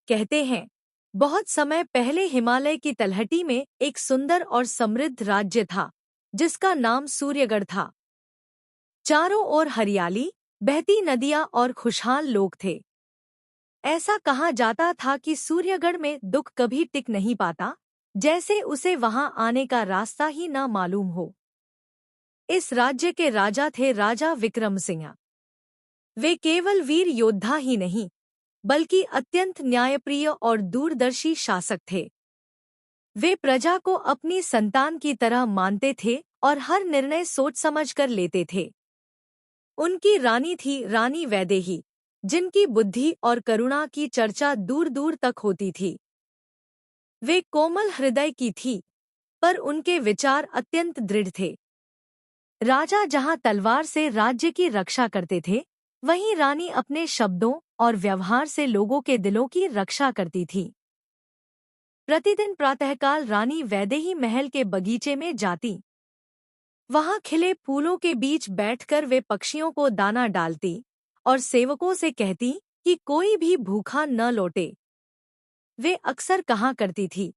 कहते हैं, बहुत समय पहले हिमालय की तलहटी में एक सुंदर और समृद्ध राज्य था, जिसका नाम सूर्यगढ़ था। चारों ओर हरियाली, बहती नदियां और खुशहाल लोग थे। ऐसा कहा जाता था कि सूर्यगढ़ में दुख कभी टिक नहीं पाता, जैसे उसे वहां आने का रास्ता ही न मालूम हो। इस राज्य के राजा थे राजा विक्रम सिंह। वे केवल वीर योद्धा ही नहीं, बल्कि अत्यंत न्यायप्रिय और दूरदर्शी शासक थे। वे प्रजा को अपनी संतान की तरह मानते थे और हर निर्णय सोच समझ कर लेते थे। उनकी रानी थी रानी वैदेही, जिनकी बुद्धि और करुणा की चर्चा दूर दूर तक होती थी। वे कोमल हृदय की थी, पर उनके विचार अत्यंत दृढ़ थे। राजा जहां तलवार से राज्य की रक्षा करते थे, वहीं रानी अपने शब्दों और व्यवहार से लोगों के दिलों की रक्षा करती थी। प्रतिदिन प्रातःकाल रानी वैदेही महल के बगीचे में जाती। वहां खिले फूलों के बीच बैठकर वे पक्षियों को दाना डालती और सेवकों से कहती कि कोई भी भूखा न लौटे। वे अक्सर कहा करती थी,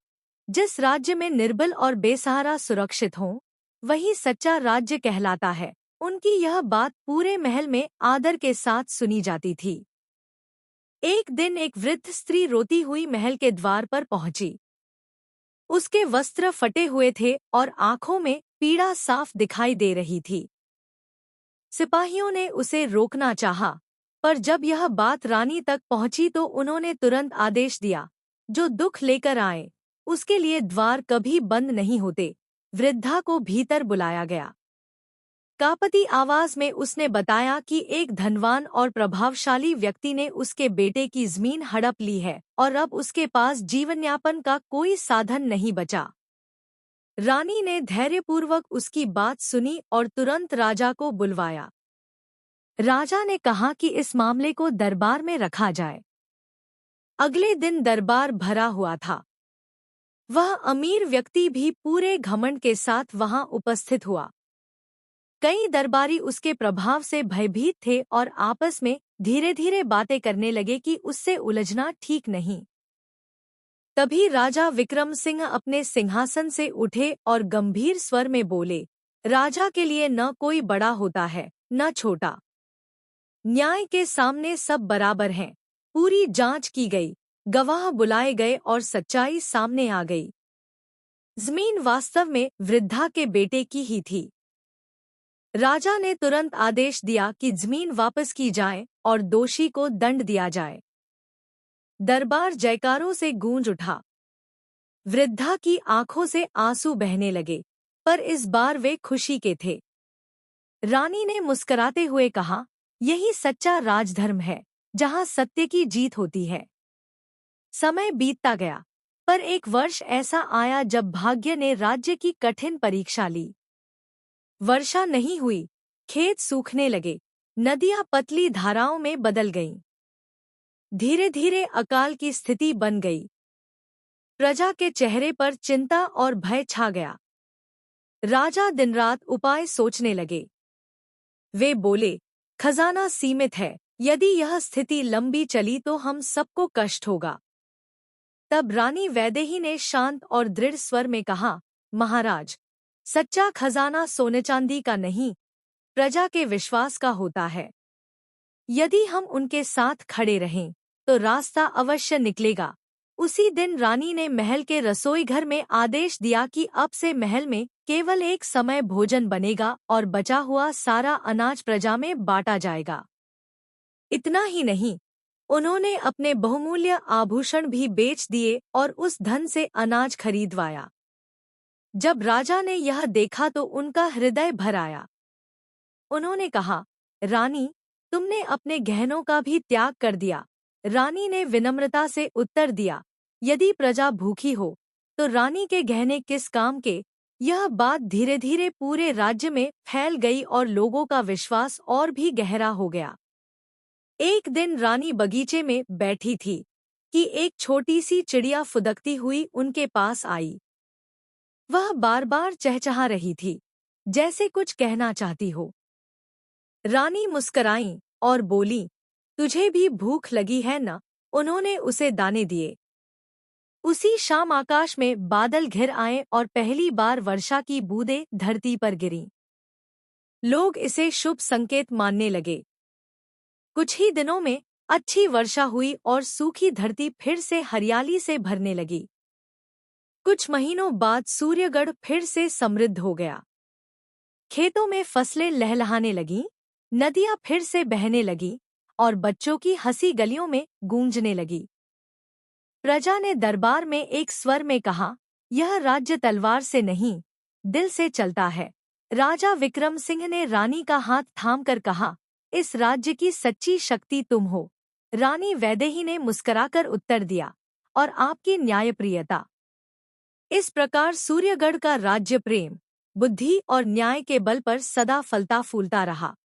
जिस राज्य में निर्बल और बेसहारा सुरक्षित हों, वही सच्चा राज्य कहलाता है। उनकी यह बात पूरे महल में आदर के साथ सुनी जाती थी। एक दिन एक वृद्ध स्त्री रोती हुई महल के द्वार पर पहुंची। उसके वस्त्र फटे हुए थे और आंखों में पीड़ा साफ दिखाई दे रही थी। सिपाहियों ने उसे रोकना चाहा, पर जब यह बात रानी तक पहुंची तो उन्होंने तुरंत आदेश दिया, जो दुख लेकर आए, उसके लिए द्वार कभी बंद नहीं होते। वृद्धा को भीतर बुलाया गया। कांपती आवाज में उसने बताया कि एक धनवान और प्रभावशाली व्यक्ति ने उसके बेटे की जमीन हड़प ली है और अब उसके पास जीवनयापन का कोई साधन नहीं बचा। रानी ने धैर्यपूर्वक उसकी बात सुनी और तुरंत राजा को बुलवाया। राजा ने कहा कि इस मामले को दरबार में रखा जाए। अगले दिन दरबार भरा हुआ था। वह अमीर व्यक्ति भी पूरे घमंड के साथ वहां उपस्थित हुआ। कई दरबारी उसके प्रभाव से भयभीत थे और आपस में धीरे धीरे बातें करने लगे कि उससे उलझना ठीक नहीं। तभी राजा विक्रम सिंह अपने सिंहासन से उठे और गंभीर स्वर में बोले, राजा के लिए न कोई बड़ा होता है, न छोटा। न्याय के सामने सब बराबर हैं। पूरी जांच की गई, गवाह बुलाए गए और सच्चाई सामने आ गई। जमीन वास्तव में वृद्धा के बेटे की ही थी। राजा ने तुरंत आदेश दिया कि जमीन वापस की जाए और दोषी को दंड दिया जाए। दरबार जयकारों से गूंज उठा। वृद्धा की आंखों से आंसू बहने लगे, पर इस बार वे खुशी के थे। रानी ने मुस्कुराते हुए कहा, यही सच्चा राजधर्म है, जहां सत्य की जीत होती है। समय बीतता गया, पर एक वर्ष ऐसा आया जब भाग्य ने राज्य की कठिन परीक्षा ली। वर्षा नहीं हुई, खेत सूखने लगे, नदियां पतली धाराओं में बदल गईं। धीरे धीरे अकाल की स्थिति बन गई। प्रजा के चेहरे पर चिंता और भय छा गया। राजा दिन रात उपाय सोचने लगे। वे बोले, खजाना सीमित है, यदि यह स्थिति लंबी चली तो हम सबको कष्ट होगा। तब रानी वैदेही ने शांत और दृढ़ स्वर में कहा, महाराज, सच्चा खजाना सोने चांदी का नहीं, प्रजा के विश्वास का होता है। यदि हम उनके साथ खड़े रहें, तो रास्ता अवश्य निकलेगा। उसी दिन रानी ने महल के रसोई घर में आदेश दिया कि अब से महल में केवल एक समय भोजन बनेगा और बचा हुआ सारा अनाज प्रजा में बांटा जाएगा। इतना ही नहीं, उन्होंने अपने बहुमूल्य आभूषण भी बेच दिए और उस धन से अनाज खरीदवाया। जब राजा ने यह देखा तो उनका हृदय भर आया। उन्होंने कहा, रानी, तुमने अपने गहनों का भी त्याग कर दिया। रानी ने विनम्रता से उत्तर दिया, यदि प्रजा भूखी हो, तो रानी के गहने किस काम के। यह बात धीरे धीरे पूरे राज्य में फैल गई और लोगों का विश्वास और भी गहरा हो गया। एक दिन रानी बगीचे में बैठी थी कि एक छोटी सी चिड़िया फुदकती हुई उनके पास आई। वह बार बार चहचहा रही थी, जैसे कुछ कहना चाहती हो। रानी मुस्कराई और बोली, तुझे भी भूख लगी है न? उन्होंने उसे दाने दिए। उसी शाम आकाश में बादल घिर आए और पहली बार वर्षा की बूंदें धरती पर गिरीं। लोग इसे शुभ संकेत मानने लगे। कुछ ही दिनों में अच्छी वर्षा हुई और सूखी धरती फिर से हरियाली से भरने लगी। कुछ महीनों बाद सूर्यगढ़ फिर से समृद्ध हो गया। खेतों में फसलें लहलहाने लगीं, नदियां फिर से बहने लगीं और बच्चों की हंसी गलियों में गूंजने लगी। प्रजा ने दरबार में एक स्वर में कहा, यह राज्य तलवार से नहीं, दिल से चलता है। राजा विक्रम सिंह ने रानी का हाथ थामकर कहा, इस राज्य की सच्ची शक्ति तुम हो। रानी वैदेही ने मुस्कुराकर उत्तर दिया, और आपकी न्यायप्रियता। इस प्रकार सूर्यगढ़ का राज्य प्रेम, बुद्धि और न्याय के बल पर सदा फलता फूलता रहा।